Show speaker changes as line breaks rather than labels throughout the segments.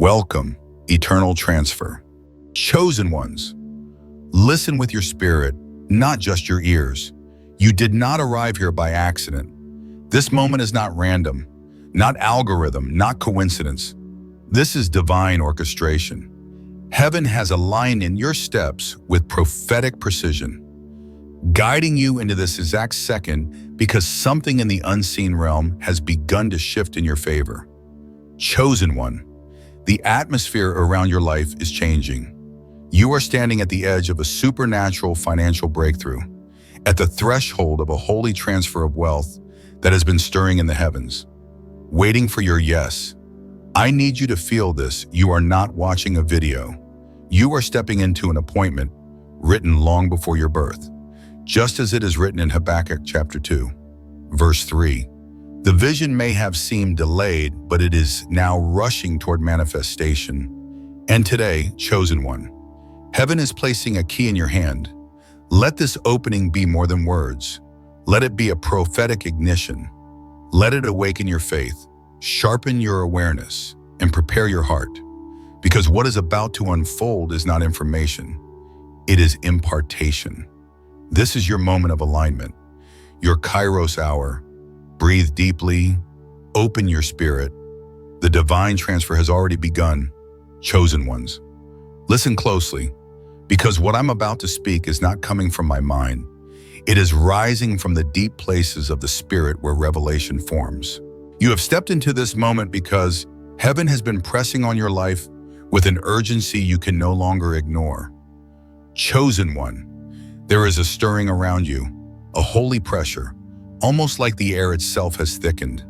Welcome, eternal transfer. Chosen ones, listen with your spirit, not just your ears. You did not arrive here by accident. This moment is not random, not algorithm, not coincidence. This is divine orchestration. Heaven has aligned in your steps with prophetic precision, guiding you into this exact second because something in the unseen realm has begun to shift in your favor. Chosen one, the atmosphere around your life is changing. You are standing at the edge of a supernatural financial breakthrough, at the threshold of a holy transfer of wealth that has been stirring in the heavens, waiting for your yes. I need you to feel this. You are not watching a video. You are stepping into an appointment written long before your birth, just as it is written in Habakkuk chapter 2, verse 3. The vision may have seemed delayed, but it is now rushing toward manifestation. And today, chosen one, heaven is placing a key in your hand. Let this opening be more than words. Let it be a prophetic ignition. Let it awaken your faith, sharpen your awareness, and prepare your heart. Because what is about to unfold is not information. It is impartation. This is your moment of alignment, your Kairos hour. Breathe deeply, open your spirit. The divine transfer has already begun. Chosen ones, listen closely, because what I'm about to speak is not coming from my mind. It is rising from the deep places of the spirit where revelation forms. You have stepped into this moment because heaven has been pressing on your life with an urgency you can no longer ignore. Chosen one, there is a stirring around you, a holy pressure, almost like the air itself has thickened.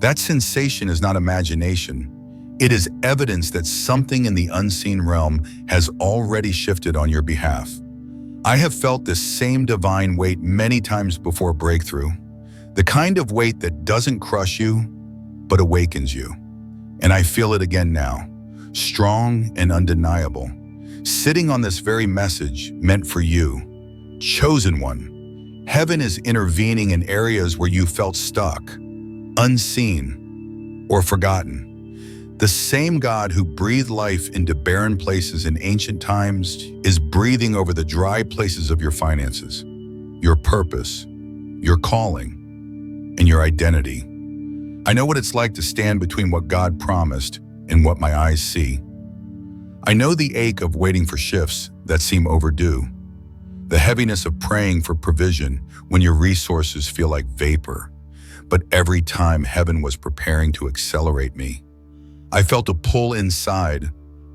That sensation is not imagination. It is evidence that something in the unseen realm has already shifted on your behalf. I have felt this same divine weight many times before breakthrough, the kind of weight that doesn't crush you, but awakens you. And I feel it again now, strong and undeniable, sitting on this very message meant for you. Chosen one, heaven is intervening in areas where you felt stuck, unseen, or forgotten. The same God who breathed life into barren places in ancient times is breathing over the dry places of your finances, your purpose, your calling, and your identity. I know what it's like to stand between what God promised and what my eyes see. I know the ache of waiting for shifts that seem overdue, the heaviness of praying for provision when your resources feel like vapor. But every time heaven was preparing to accelerate me, I felt a pull inside,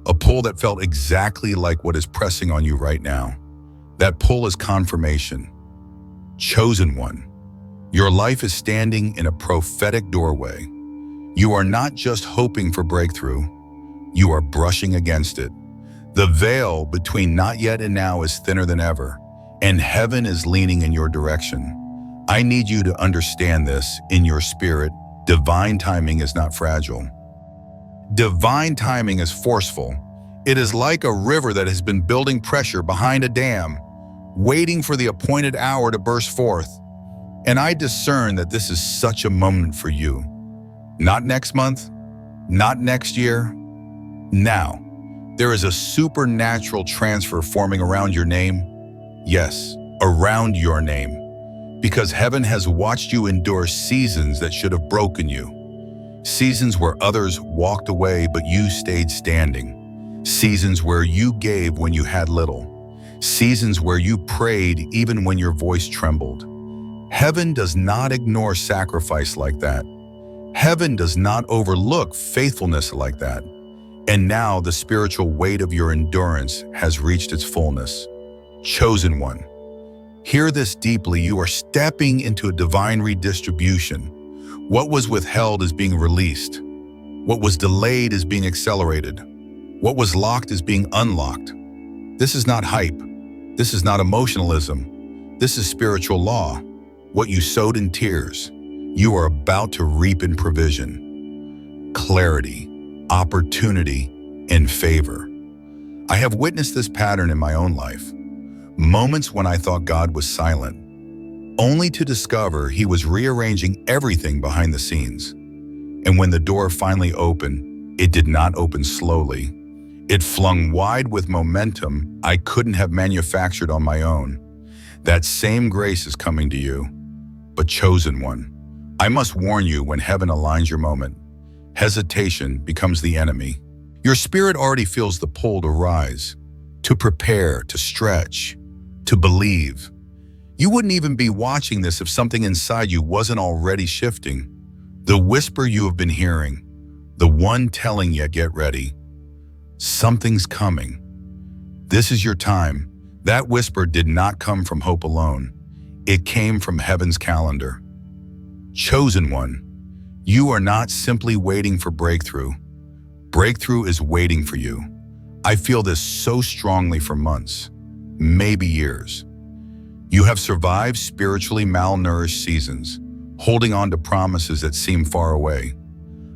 a pull that felt exactly like what is pressing on you right now. That pull is confirmation. Chosen one, your life is standing in a prophetic doorway. You are not just hoping for breakthrough, you are brushing against it. The veil between not yet and now is thinner than ever, and heaven is leaning in your direction. I need you to understand this in your spirit. Divine timing is not fragile. Divine timing is forceful. It is like a river that has been building pressure behind a dam, waiting for the appointed hour to burst forth. And I discern that this is such a moment for you. Not next month, not next year. Now, there is a supernatural transfer forming around your name. Yes, around your name. Because heaven has watched you endure seasons that should have broken you. Seasons where others walked away but you stayed standing. Seasons where you gave when you had little. Seasons where you prayed even when your voice trembled. Heaven does not ignore sacrifice like that. Heaven does not overlook faithfulness like that. And now the spiritual weight of your endurance has reached its fullness. Chosen one, hear this deeply. You are stepping into a divine redistribution. What was withheld is being released. What was delayed is being accelerated. What was locked is being unlocked. This is not hype. This is not emotionalism. This is spiritual law. What you sowed in tears, you are about to reap in provision, clarity, opportunity, and favor. I have witnessed this pattern in my own life. Moments when I thought God was silent, only to discover he was rearranging everything behind the scenes. And when the door finally opened, It did not open slowly. It flung wide with momentum I couldn't have manufactured on my own. That same grace is coming to you, but chosen one. I must warn you, when heaven aligns your moment, hesitation becomes the enemy. Your spirit already feels the pull to rise, to prepare, to stretch, to believe. You wouldn't even be watching this if something inside you wasn't already shifting. The whisper you have been hearing, the one telling you, get ready. Something's coming. This is your time. That whisper did not come from hope alone. It came from heaven's calendar. Chosen one, you are not simply waiting for breakthrough. Breakthrough is waiting for you. I feel this so strongly for months, maybe years. You have survived spiritually malnourished seasons, holding on to promises that seem far away.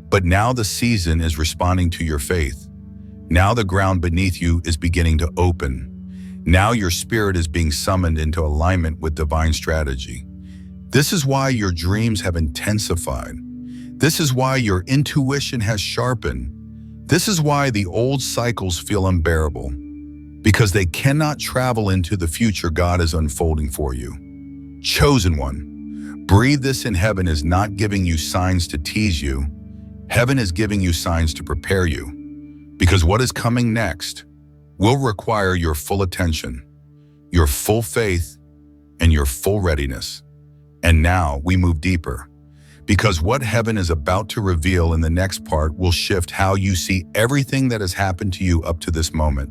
But now the season is responding to your faith. Now the ground beneath you is beginning to open. Now your spirit is being summoned into alignment with divine strategy. This is why your dreams have intensified. This is why your intuition has sharpened. This is why the old cycles feel unbearable, because they cannot travel into the future God is unfolding for you. Chosen one, breathe this in. Heaven is not giving you signs to tease you. Heaven is giving you signs to prepare you, because what is coming next will require your full attention, your full faith, and your full readiness. And now we move deeper, because what heaven is about to reveal in the next part will shift how you see everything that has happened to you up to this moment.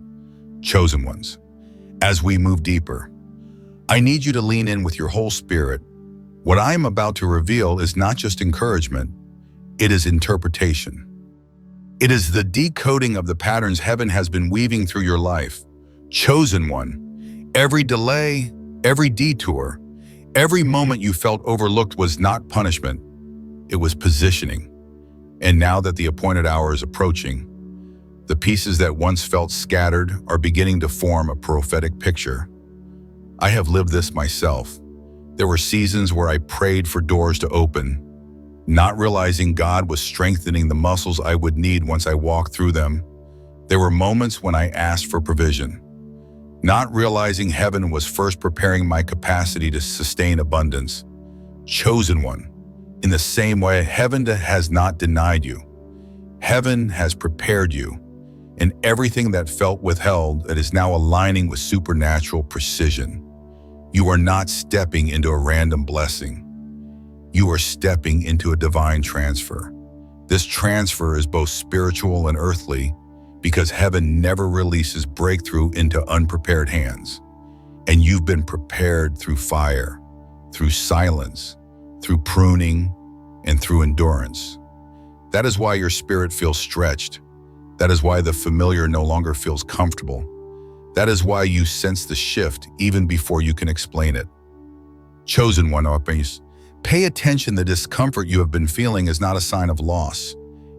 Chosen ones, as we move deeper, I need you to lean in with your whole spirit. What I am about to reveal is not just encouragement, it is interpretation. It is the decoding of the patterns heaven has been weaving through your life. Chosen one, every delay, every detour, every moment you felt overlooked was not punishment, it was positioning. And now that the appointed hour is approaching, the pieces that once felt scattered are beginning to form a prophetic picture. I have lived this myself. There were seasons where I prayed for doors to open, not realizing God was strengthening the muscles I would need once I walked through them. There were moments when I asked for provision, not realizing heaven was first preparing my capacity to sustain abundance. Chosen one, in the same way, heaven has not denied you. Heaven has prepared you, and everything that felt withheld that is now aligning with supernatural precision. You are not stepping into a random blessing. You are stepping into a divine transfer. This transfer is both spiritual and earthly, because heaven never releases breakthrough into unprepared hands. And you've been prepared through fire, through silence, through pruning, and through endurance. That is why your spirit feels stretched. That is why the familiar no longer feels comfortable. That is why you sense the shift even before you can explain it. Chosen one, pay attention. The discomfort you have been feeling is not a sign of loss.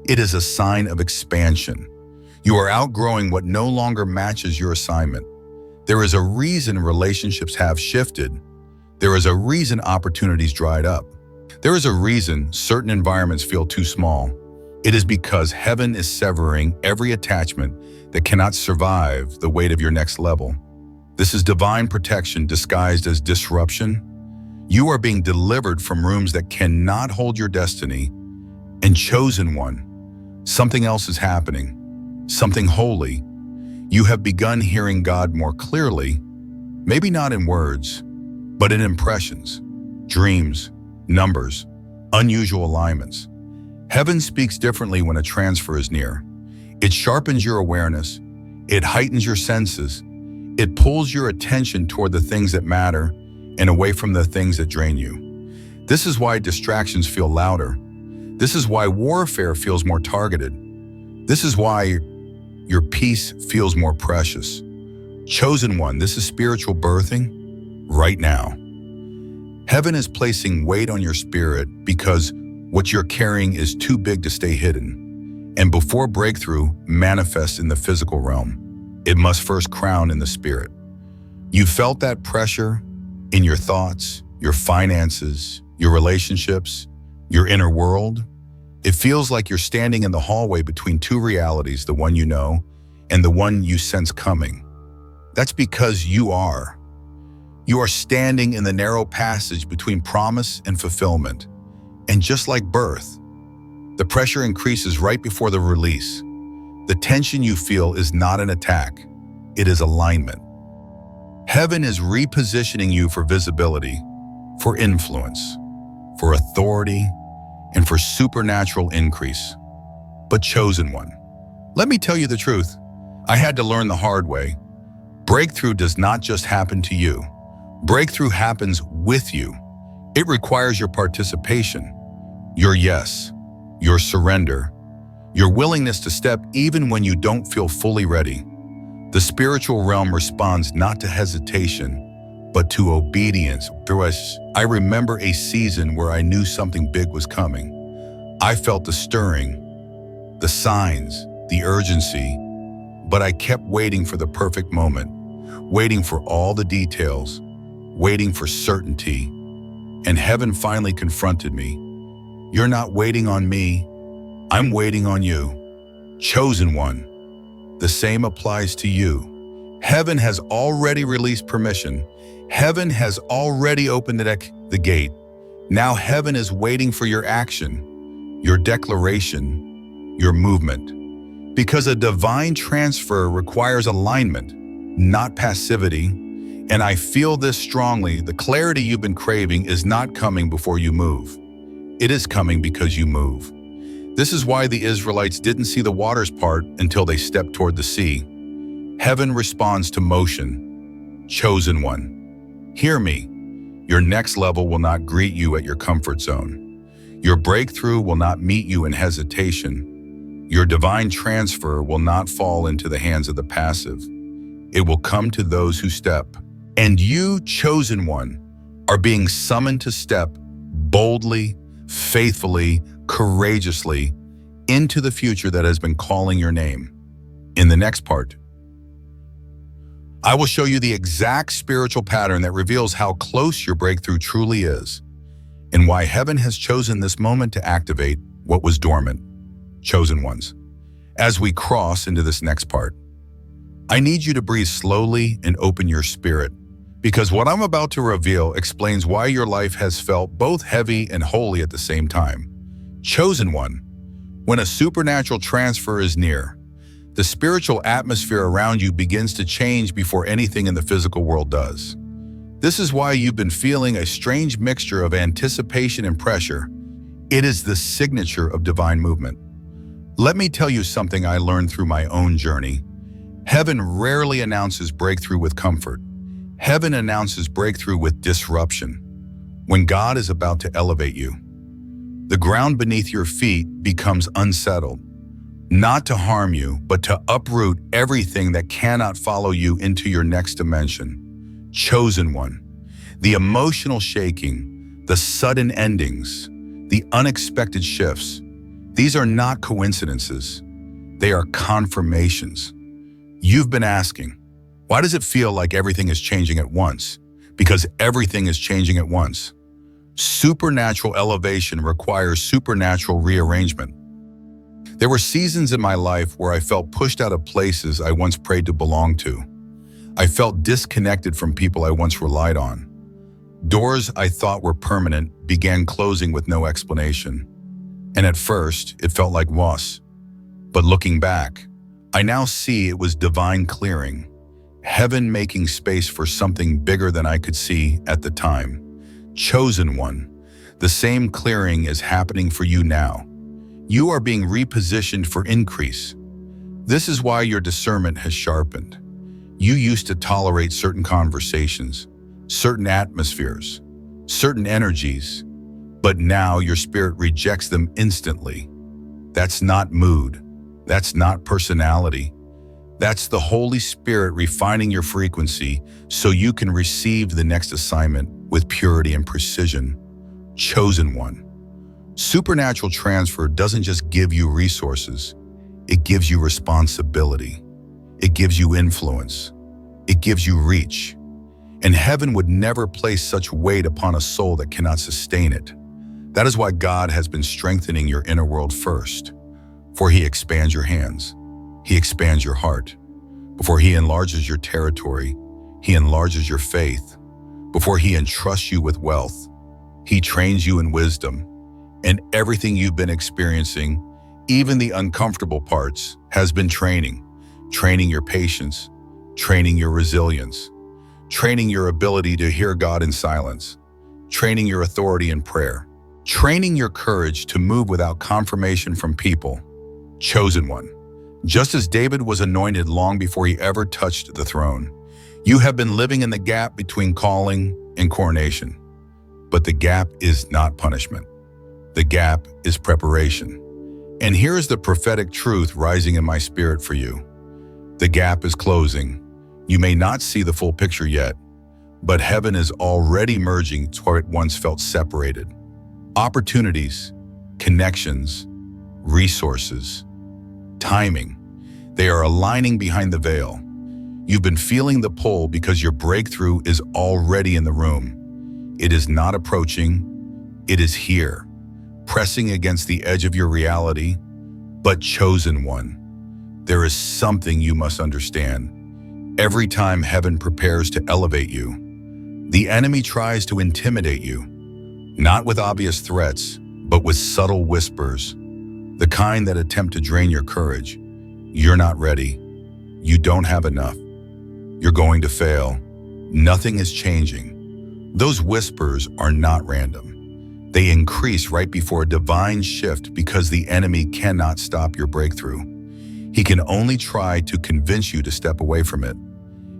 It is a sign of expansion. You are outgrowing what no longer matches your assignment. There is a reason relationships have shifted. There is a reason opportunities dried up. There is a reason certain environments feel too small. It is because heaven is severing every attachment that cannot survive the weight of your next level. This is divine protection disguised as disruption. You are being delivered from rooms that cannot hold your destiny. And chosen one, something else is happening, something holy. You have begun hearing God more clearly, maybe not in words, but in impressions, dreams, numbers, unusual alignments. Heaven speaks differently when a transfer is near. It sharpens your awareness. It heightens your senses. It pulls your attention toward the things that matter and away from the things that drain you. This is why distractions feel louder. This is why warfare feels more targeted. This is why your peace feels more precious. Chosen one, this is spiritual birthing right now. Heaven is placing weight on your spirit because what you're carrying is too big to stay hidden. And before breakthrough manifests in the physical realm, it must first crown in the spirit. You felt that pressure in your thoughts, your finances, your relationships, your inner world. It feels like you're standing in the hallway between two realities, the one you know and the one you sense coming. That's because you are. You are standing in the narrow passage between promise and fulfillment. And just like birth, the pressure increases right before the release. The tension you feel is not an attack, it is alignment. Heaven is repositioning you for visibility, for influence, for authority, and for supernatural increase. But chosen one, let me tell you the truth. I had to learn the hard way. Breakthrough does not just happen to you. Breakthrough happens with you. It requires your participation, your yes, your surrender, your willingness to step even when you don't feel fully ready. The spiritual realm responds not to hesitation, but to obedience. Through us, I remember a season where I knew something big was coming. I felt the stirring, the signs, the urgency, but I kept waiting for the perfect moment, waiting for all the details, waiting for certainty. And heaven finally confronted me. You're not waiting on me, I'm waiting on you. Chosen one. The same applies to you. Heaven has already released permission. Heaven has already opened the gate. Now heaven is waiting for your action, your declaration, your movement. Because a divine transfer requires alignment, not passivity. And I feel this strongly, the clarity you've been craving is not coming before you move. It is coming because you move. This is why the Israelites didn't see the waters part until they stepped toward the sea. Heaven responds to motion. Chosen one. Hear me. Your next level will not greet you at your comfort zone. Your breakthrough will not meet you in hesitation. Your divine transfer will not fall into the hands of the passive. It will come to those who step. And you, chosen one, are being summoned to step boldly, faithfully, courageously into the future that has been calling your name. In the next part, I will show you the exact spiritual pattern that reveals how close your breakthrough truly is and why heaven has chosen this moment to activate what was dormant. Chosen ones. As we cross into this next part, I need you to breathe slowly and open your spirit, because what I'm about to reveal explains why your life has felt both heavy and holy at the same time. Chosen one. When a supernatural transfer is near, the spiritual atmosphere around you begins to change before anything in the physical world does. This is why you've been feeling a strange mixture of anticipation and pressure. It is the signature of divine movement. Let me tell you something I learned through my own journey. Heaven rarely announces breakthrough with comfort. Heaven announces breakthrough with disruption. When God is about to elevate you, the ground beneath your feet becomes unsettled, not to harm you, but to uproot everything that cannot follow you into your next dimension. Chosen one. The emotional shaking, the sudden endings, the unexpected shifts. These are not coincidences. They are confirmations. You've been asking, why does it feel like everything is changing at once? Because everything is changing at once. Supernatural elevation requires supernatural rearrangement. There were seasons in my life where I felt pushed out of places I once prayed to belong to. I felt disconnected from people I once relied on. Doors I thought were permanent began closing with no explanation. And at first, it felt like loss. But looking back, I now see it was divine clearing, heaven making space for something bigger than I could see at the time. Chosen one, the same clearing is happening for you now. You are being repositioned for increase. This is why your discernment has sharpened. You used to tolerate certain conversations, certain atmospheres, certain energies, but now your spirit rejects them instantly. That's not mood. That's not personality. That's the Holy Spirit refining your frequency so you can receive the next assignment with purity and precision. Chosen one. Supernatural transfer doesn't just give you resources, it gives you responsibility. It gives you influence. It gives you reach. And heaven would never place such weight upon a soul that cannot sustain it. That is why God has been strengthening your inner world first. For He expands your hands. He expands your heart. Before He enlarges your territory, He enlarges your faith. Before He entrusts you with wealth, He trains you in wisdom. And everything you've been experiencing, even the uncomfortable parts, has been training. Training your patience, training your resilience, training your ability to hear God in silence, training your authority in prayer, training your courage to move without confirmation from people. Chosen one. Just as David was anointed long before he ever touched the throne, you have been living in the gap between calling and coronation. But the gap is not punishment. The gap is preparation. And here is the prophetic truth rising in my spirit for you. The gap is closing. You may not see the full picture yet, but heaven is already merging to where it once felt separated. Opportunities, connections, resources, timing, they are aligning behind the veil. You've been feeling the pull because your breakthrough is already in the room. It is not approaching, it is here, pressing against the edge of your reality. But chosen one, there is something you must understand. Every time heaven prepares to elevate you, the enemy tries to intimidate you, not with obvious threats, but with subtle whispers, the kind that attempt to drain your courage. You're not ready. You don't have enough. You're going to fail. Nothing is changing. Those whispers are not random. They increase right before a divine shift because the enemy cannot stop your breakthrough. He can only try to convince you to step away from it.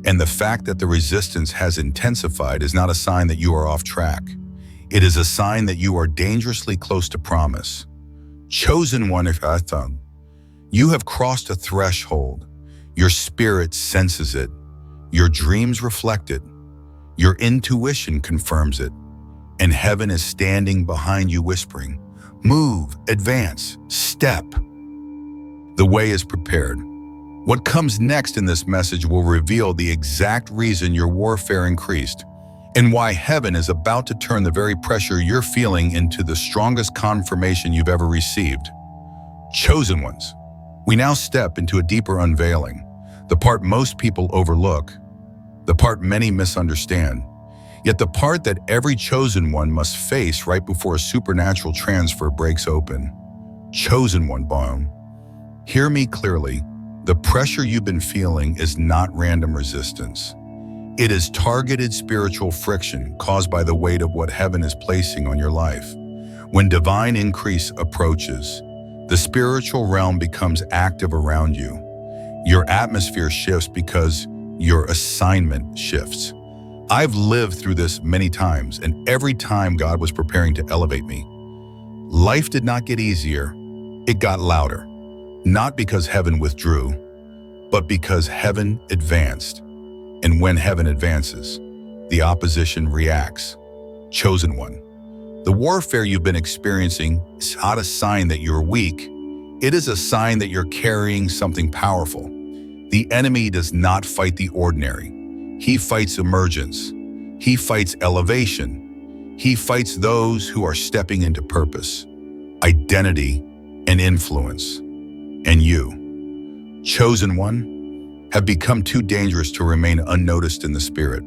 And the fact that the resistance has intensified is not a sign that you are off track. It is a sign that you are dangerously close to promise. Chosen one, if I thought, you have crossed a threshold. Your spirit senses it. Your dreams reflect it. Your intuition confirms it. And heaven is standing behind you whispering, move, advance, step. The way is prepared. What comes next in this message will reveal the exact reason your warfare increased and why heaven is about to turn the very pressure you're feeling into the strongest confirmation you've ever received. Chosen ones. We now step into a deeper unveiling, the part most people overlook, the part many misunderstand, yet the part that every chosen one must face right before a supernatural transfer breaks open. Chosen one, boom. Hear me clearly. The pressure you've been feeling is not random resistance. It is targeted spiritual friction caused by the weight of what heaven is placing on your life. When divine increase approaches, the spiritual realm becomes active around you. Your atmosphere shifts because your assignment shifts. I've lived through this many times, and every time God was preparing to elevate me, life did not get easier, it got louder. Not because heaven withdrew, but because heaven advanced. And when heaven advances, the opposition reacts. Chosen one. The warfare you've been experiencing is not a sign that you're weak. It is a sign that you're carrying something powerful. The enemy does not fight the ordinary. He fights emergence. He fights elevation. He fights those who are stepping into purpose, identity, and influence. And you, chosen one, have become too dangerous to remain unnoticed in the spirit.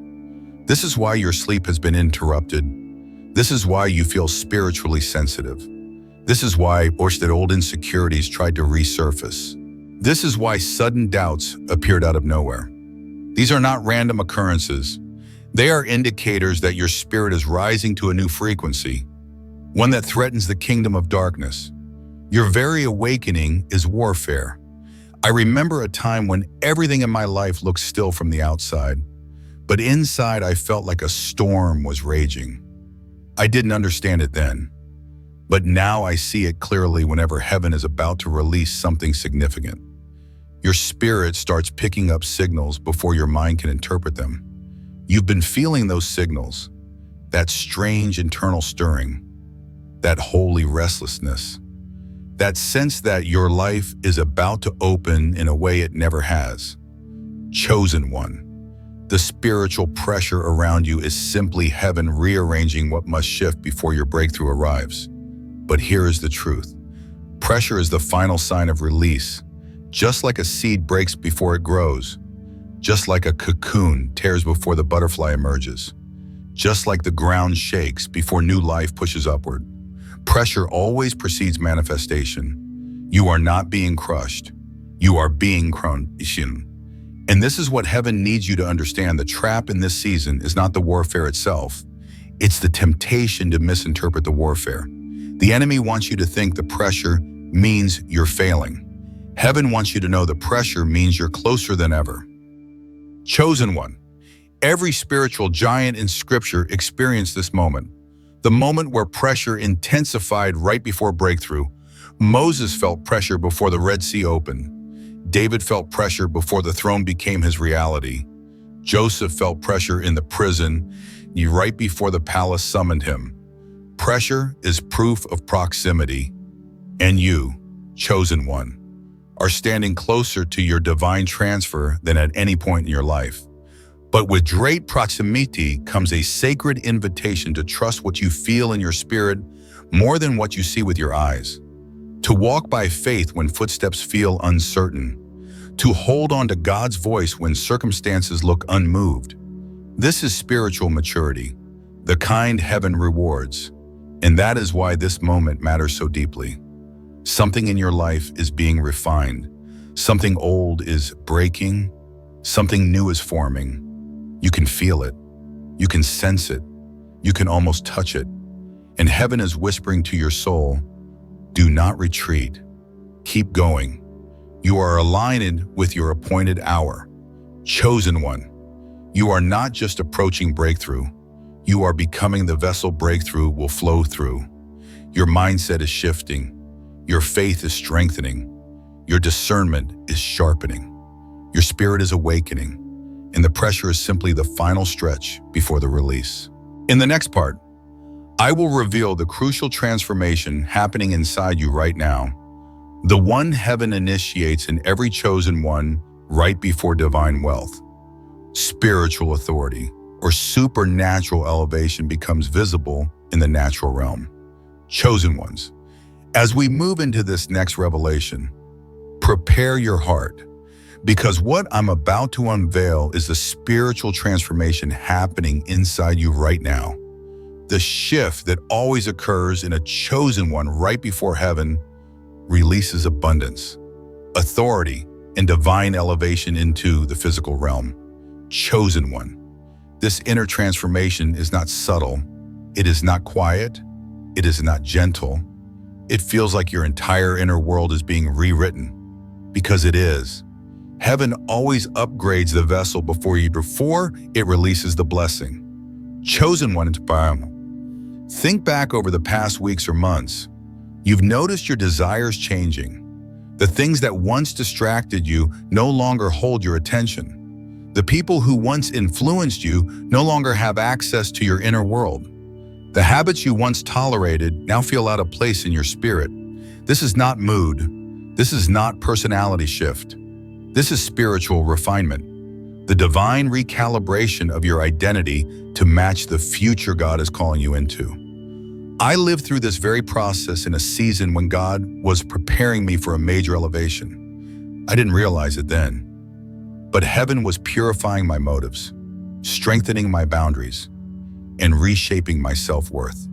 This is why your sleep has been interrupted. This is why you feel spiritually sensitive. This is why that old insecurities tried to resurface. This is why sudden doubts appeared out of nowhere. These are not random occurrences. They are indicators that your spirit is rising to a new frequency, one that threatens the kingdom of darkness. Your very awakening is warfare. I remember a time when everything in my life looked still from the outside, but inside I felt like a storm was raging. I didn't understand it then, but now I see it clearly whenever heaven is about to release something significant. Your spirit starts picking up signals before your mind can interpret them. You've been feeling those signals, that strange internal stirring, that holy restlessness, that sense that your life is about to open in a way it never has. Chosen one. The spiritual pressure around you is simply heaven rearranging what must shift before your breakthrough arrives. But here is the truth. Pressure is the final sign of release. Just like a seed breaks before it grows, just like a cocoon tears before the butterfly emerges, just like the ground shakes before new life pushes upward, pressure always precedes manifestation. You are not being crushed. You are being crushed. And this is what heaven needs you to understand. The trap in this season is not the warfare itself. It's the temptation to misinterpret the warfare. The enemy wants you to think the pressure means you're failing. Heaven wants you to know the pressure means you're closer than ever. Chosen one. Every spiritual giant in Scripture experienced this moment. The moment where pressure intensified right before breakthrough. Moses felt pressure before the Red Sea opened. David felt pressure before the throne became his reality. Joseph felt pressure in the prison, right before the palace summoned him. Pressure is proof of proximity. And you, chosen one, are standing closer to your divine transfer than at any point in your life. But with great proximity comes a sacred invitation to trust what you feel in your spirit more than what you see with your eyes. To walk by faith when footsteps feel uncertain. To hold on to God's voice when circumstances look unmoved. This is spiritual maturity, the kind heaven rewards. And that is why this moment matters so deeply. Something in your life is being refined. Something old is breaking. Something new is forming. You can feel it. You can sense it. You can almost touch it. And heaven is whispering to your soul, do not retreat. Keep going. You are aligned with your appointed hour. Chosen one. You are not just approaching breakthrough. You are becoming the vessel breakthrough will flow through. Your mindset is shifting. Your faith is strengthening. Your discernment is sharpening. Your spirit is awakening. And the pressure is simply the final stretch before the release. In the next part, I will reveal the crucial transformation happening inside you right now. The one heaven initiates in every chosen one right before divine wealth. Spiritual authority or supernatural elevation becomes visible in the natural realm. Chosen ones. As we move into this next revelation, prepare your heart, because what I'm about to unveil is the spiritual transformation happening inside you right now. The shift that always occurs in a chosen one right before heaven releases abundance, authority, and divine elevation into the physical realm. Chosen one. This inner transformation is not subtle. It is not quiet. It is not gentle. It feels like your entire inner world is being rewritten, because it is. Heaven always upgrades the vessel before it releases the blessing. Chosen one into power. Think back over the past weeks or months. You've noticed your desires changing. The things that once distracted you no longer hold your attention. The people who once influenced you no longer have access to your inner world. The habits you once tolerated now feel out of place in your spirit. This is not mood. This is not personality shift. This is spiritual refinement. The divine recalibration of your identity to match the future God is calling you into. I lived through this very process in a season when God was preparing me for a major elevation. I didn't realize it then, but heaven was purifying my motives, strengthening my boundaries, and reshaping my self-worth.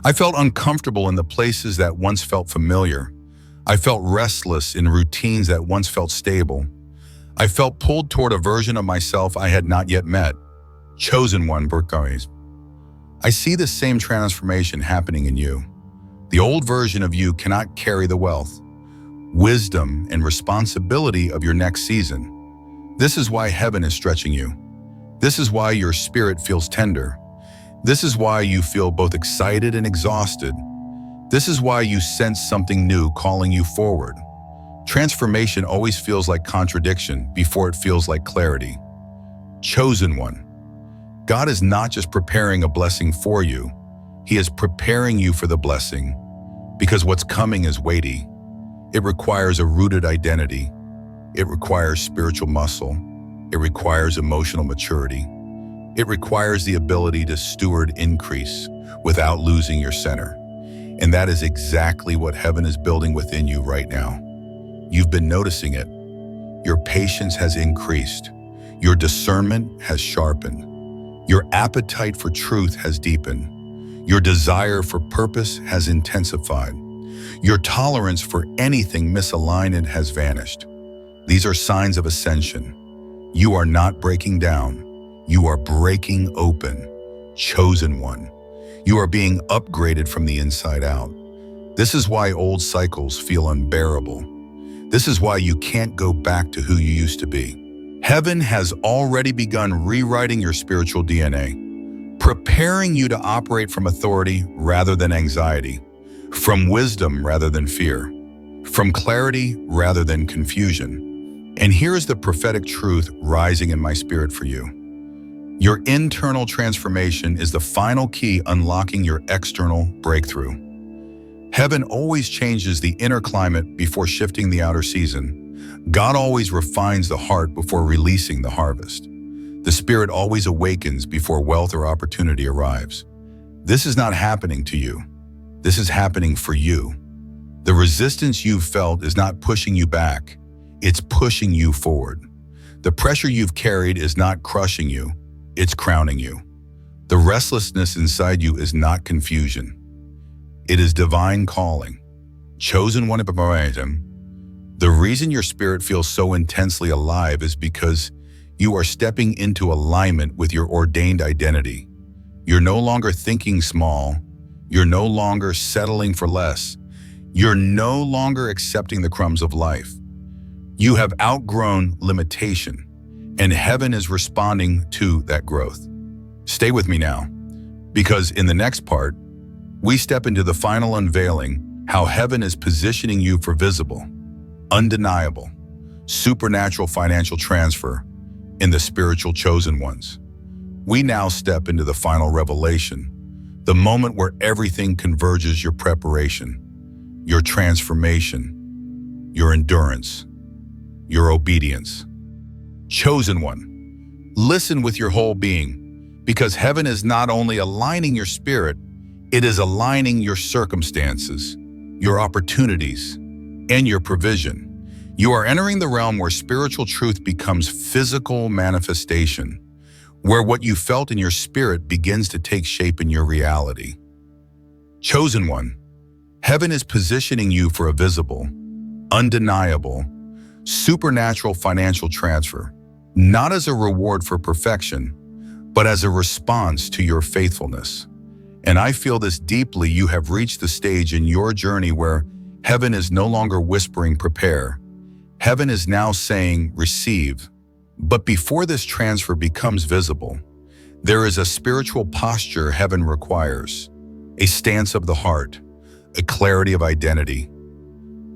I felt uncomfortable in the places that once felt familiar. I felt restless in routines that once felt stable. I felt pulled toward a version of myself I had not yet met. Chosen one, Burkhardt. I see the same transformation happening in you. The old version of you cannot carry the wealth, wisdom, and responsibility of your next season. This is why heaven is stretching you. This is why your spirit feels tender. This is why you feel both excited and exhausted. This is why you sense something new calling you forward. Transformation always feels like contradiction before it feels like clarity. Chosen one. God is not just preparing a blessing for you. He is preparing you for the blessing, because what's coming is weighty. It requires a rooted identity. It requires spiritual muscle. It requires emotional maturity. It requires the ability to steward increase without losing your center. And that is exactly what heaven is building within you right now. You've been noticing it. Your patience has increased. Your discernment has sharpened. Your appetite for truth has deepened. Your desire for purpose has intensified. Your tolerance for anything misaligned has vanished. These are signs of ascension. You are not breaking down. You are breaking open. Chosen one. You are being upgraded from the inside out. This is why old cycles feel unbearable. This is why you can't go back to who you used to be. Heaven has already begun rewriting your spiritual DNA, preparing you to operate from authority rather than anxiety, from wisdom rather than fear, from clarity rather than confusion. And here's the prophetic truth rising in my spirit for you. Your internal transformation is the final key unlocking your external breakthrough. Heaven always changes the inner climate before shifting the outer season. God always refines the heart before releasing the harvest. The spirit always awakens before wealth or opportunity arrives. This is not happening to you. This is happening for you. The resistance you've felt is not pushing you back. It's pushing you forward. The pressure you've carried is not crushing you. It's crowning you. The restlessness inside you is not confusion. It is divine calling. Chosen one. The reason your spirit feels so intensely alive is because you are stepping into alignment with your ordained identity. You're no longer thinking small. You're no longer settling for less. You're no longer accepting the crumbs of life. You have outgrown limitation, and heaven is responding to that growth. Stay with me now, because in the next part, we step into the final unveiling how heaven is positioning you for visible, undeniable, supernatural financial transfer in the spiritual chosen ones. We now step into the final revelation, the moment where everything converges: your preparation, your transformation, your endurance, your obedience. Chosen one, listen with your whole being, because heaven is not only aligning your spirit, it is aligning your circumstances, your opportunities, and your provision. You are entering the realm where spiritual truth becomes physical manifestation, where what you felt in your spirit begins to take shape in your reality. Chosen one, heaven is positioning you for a visible, undeniable, supernatural financial transfer, not as a reward for perfection, but as a response to your faithfulness. And I feel this deeply. You have reached the stage in your journey where heaven is no longer whispering, prepare. Heaven is now saying, receive. But before this transfer becomes visible, there is a spiritual posture heaven requires, a stance of the heart, a clarity of identity,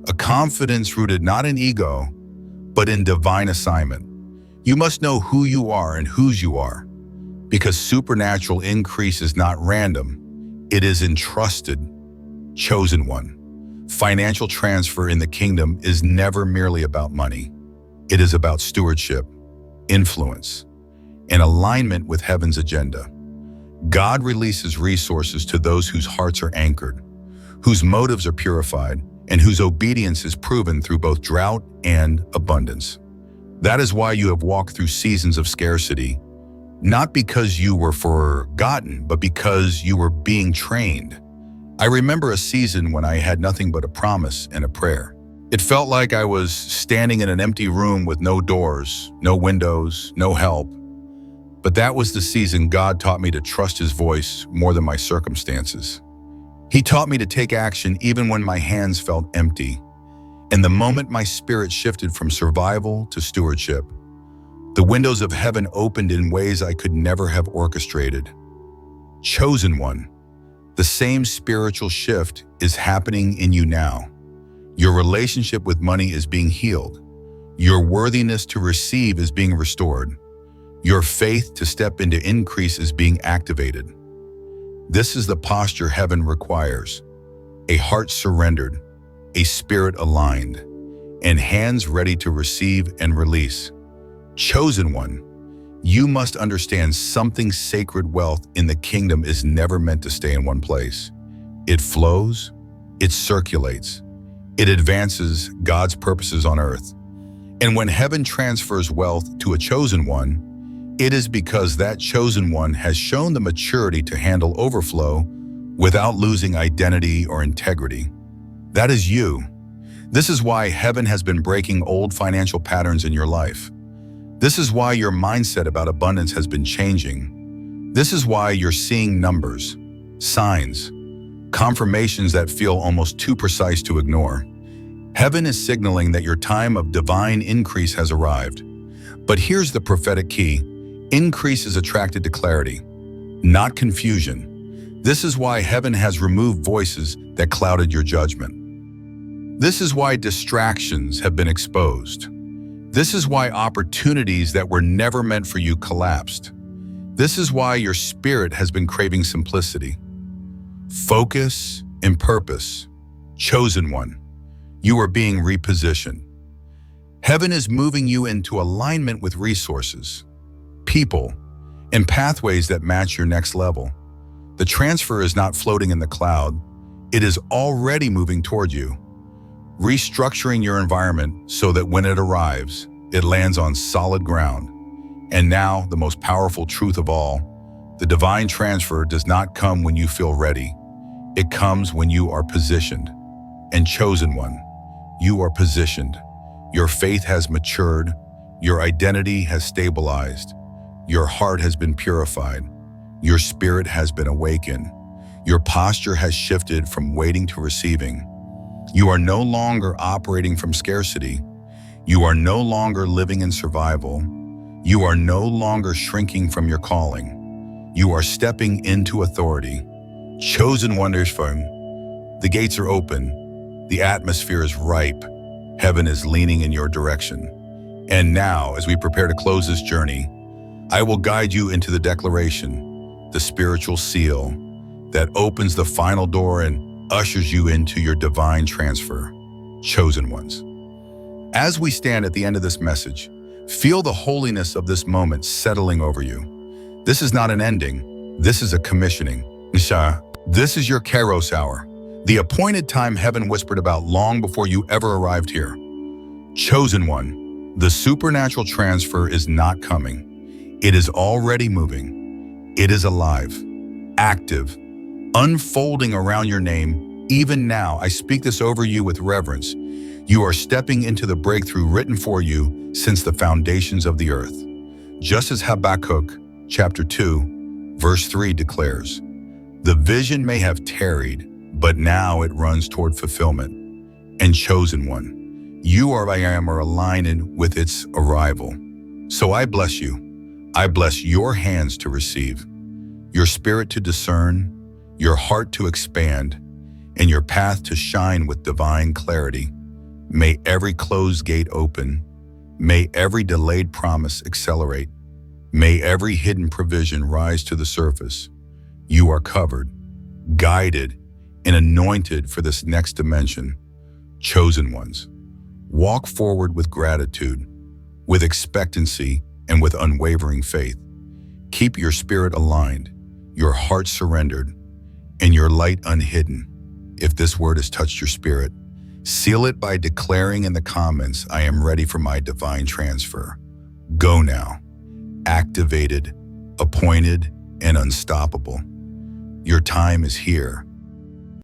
a confidence rooted not in ego, but in divine assignment. You must know who you are and whose you are, because supernatural increase is not random, it is entrusted. Chosen one. Financial transfer in the kingdom is never merely about money. It is about stewardship, influence, and alignment with heaven's agenda. God releases resources to those whose hearts are anchored, whose motives are purified, and whose obedience is proven through both drought and abundance. That is why you have walked through seasons of scarcity, not because you were forgotten, but because you were being trained. I remember a season when I had nothing but a promise and a prayer. It felt like I was standing in an empty room with no doors, no windows, no help. But that was the season God taught me to trust His voice more than my circumstances. He taught me to take action even when my hands felt empty. And the moment my spirit shifted from survival to stewardship, the windows of heaven opened in ways I could never have orchestrated. Chosen one, the same spiritual shift is happening in you now. Your relationship with money is being healed. Your worthiness to receive is being restored. Your faith to step into increase is being activated. This is the posture heaven requires: a heart surrendered, a spirit aligned, and hands ready to receive and release. Chosen one, you must understand something: sacred wealth in the kingdom is never meant to stay in one place. It flows, it circulates, it advances God's purposes on earth. And when heaven transfers wealth to a chosen one, it is because that chosen one has shown the maturity to handle overflow without losing identity or integrity. That is you. This is why heaven has been breaking old financial patterns in your life. This is why your mindset about abundance has been changing. This is why you're seeing numbers, signs, confirmations that feel almost too precise to ignore. Heaven is signaling that your time of divine increase has arrived. But here's the prophetic key. Increase is attracted to clarity, not confusion. This is why heaven has removed voices that clouded your judgment. This is why distractions have been exposed. This is why opportunities that were never meant for you collapsed. This is why your spirit has been craving simplicity, focus, and purpose. Chosen one, you are being repositioned. Heaven is moving you into alignment with resources, people, and pathways that match your next level. The transfer is not floating in the cloud. It is already moving toward you, restructuring your environment so that when it arrives, it lands on solid ground. And now, the most powerful truth of all, the divine transfer does not come when you feel ready. It comes when you are positioned. And chosen one, you are positioned. Your faith has matured. Your identity has stabilized. Your heart has been purified. Your spirit has been awakened. Your posture has shifted from waiting to receiving. You are no longer operating from scarcity. You are no longer living in survival. You are no longer shrinking from your calling. You are stepping into authority. Chosen wonders from. The gates are open. The atmosphere is ripe. Heaven is leaning in your direction. And now, as we prepare to close this journey, I will guide you into the declaration, the spiritual seal that opens the final door and ushers you into your divine transfer. Chosen ones. As we stand at the end of this message, feel the holiness of this moment settling over you. This is not an ending. This is a commissioning. This is your Kairos hour, the appointed time heaven whispered about long before you ever arrived here. Chosen one, the supernatural transfer is not coming. It is already moving. It is alive, active, unfolding around your name. Even now, I speak this over you with reverence. You are stepping into the breakthrough written for you since the foundations of the earth. Just as Habakkuk chapter 2, verse 3 declares, the vision may have tarried, but now it runs toward fulfillment. And chosen one, you are aligned with its arrival. So I bless you. I bless your hands to receive, your spirit to discern, your heart to expand, and your path to shine with divine clarity. May every closed gate open. May every delayed promise accelerate. May every hidden provision rise to the surface. You are covered, guided, and anointed for this next dimension. Chosen ones, walk forward with gratitude, with expectancy, and with unwavering faith. Keep your spirit aligned, your heart surrendered, and your light unhidden. If this word has touched your spirit, seal it by declaring in the comments, I am ready for my divine transfer. Go now, activated, appointed, and unstoppable. Your time is here.